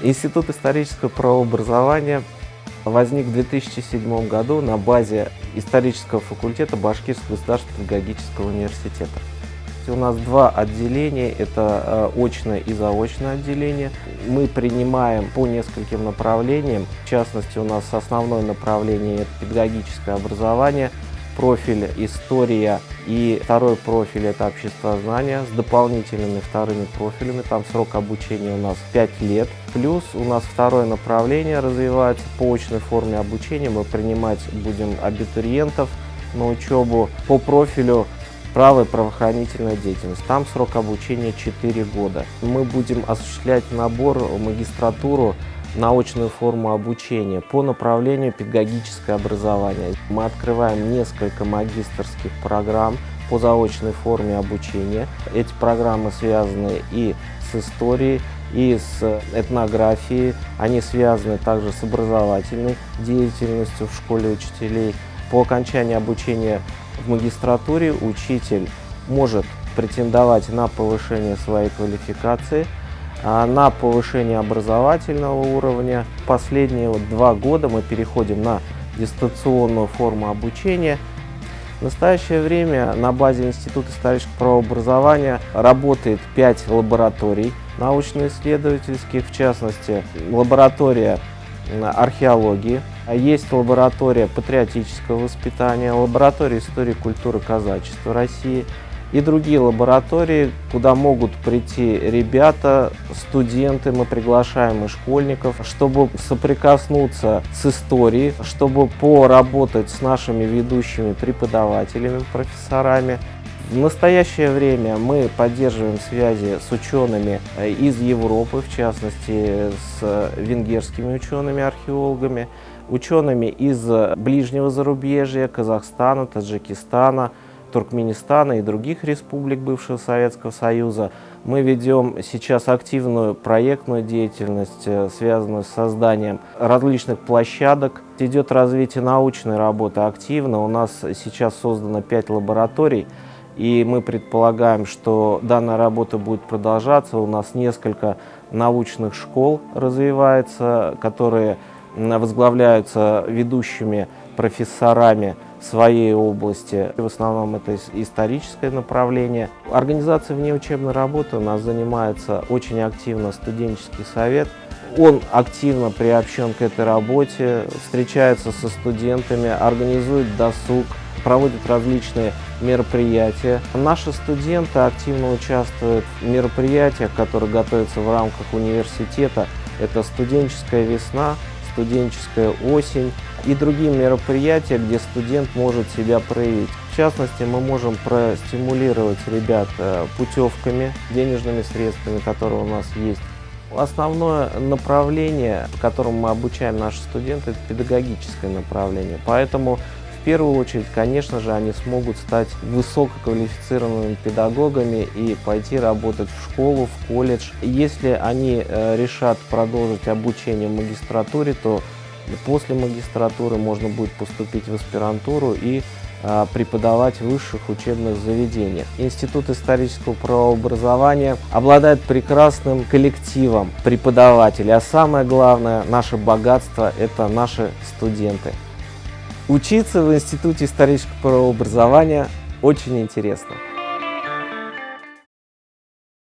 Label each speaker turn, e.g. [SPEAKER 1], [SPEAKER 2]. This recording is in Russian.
[SPEAKER 1] Институт исторического правообразования возник в 2007 году на базе исторического факультета Башкирского государственного педагогического университета. У нас два отделения, это очное и заочное отделение. Мы принимаем по нескольким направлениям, в частности у нас основное направление – это педагогическое образование, профиль история, и второй профиль – это обществознание с дополнительными вторыми профилями, там срок обучения у нас 5 лет. Плюс у нас второе направление развивается по очной форме обучения, мы принимать будем абитуриентов на учебу по профилю право и правоохранительная деятельность. Там срок обучения 4 года. Мы будем осуществлять набор в магистратуру на очную форму обучения по направлению педагогическое образование. Мы открываем несколько магистерских программ по заочной форме обучения. Эти программы связаны и с историей, и с этнографией. Они связаны также с образовательной деятельностью в школе учителей. По окончании обучения в магистратуре учитель может претендовать на повышение своей квалификации, на повышение образовательного уровня. Последние 2 года мы переходим на дистанционную форму обучения. В настоящее время на базе Института исторического правообразования работает 5 лабораторий научно-исследовательских, в частности, лаборатория археологии, есть лаборатория патриотического воспитания, лаборатория истории и культуры казачества России и другие лаборатории, куда могут прийти ребята, студенты, мы приглашаем и школьников, чтобы соприкоснуться с историей, чтобы поработать с нашими ведущими преподавателями, профессорами. В настоящее время мы поддерживаем связи с учеными из Европы, в частности с венгерскими учеными-археологами, учеными из ближнего зарубежья, Казахстана, Таджикистана, Туркменистана и других республик бывшего Советского Союза. Мы ведем сейчас активную проектную деятельность, связанную с созданием различных площадок. Идет развитие научной работы активно. У нас сейчас создано 5 лабораторий, и мы предполагаем, что данная работа будет продолжаться. У нас несколько научных школ развивается, которые возглавляются ведущими профессорами своей области. В основном это историческое направление. Организацией внеучебной работы у нас занимается очень активно студенческий совет. Он активно приобщен к этой работе, встречается со студентами, организует досуг, проводит различные мероприятия. Наши студенты активно участвуют в мероприятиях, которые готовятся в рамках университета. Это студенческая весна, студенческая осень и другие мероприятия, где студент может себя проявить. В частности, мы можем простимулировать ребят путевками, денежными средствами, которые у нас есть. Основное направление, которому мы обучаем наших студентов, это педагогическое направление. Поэтому в первую очередь, конечно же, они смогут стать высококвалифицированными педагогами и пойти работать в школу, в колледж. Если они решат продолжить обучение в магистратуре, то после магистратуры можно будет поступить в аспирантуру и преподавать в высших учебных заведениях. Институт исторического правообразования обладает прекрасным коллективом преподавателей, а самое главное, наше богатство – это наши студенты. Учиться в Институте исторического правообразования очень интересно.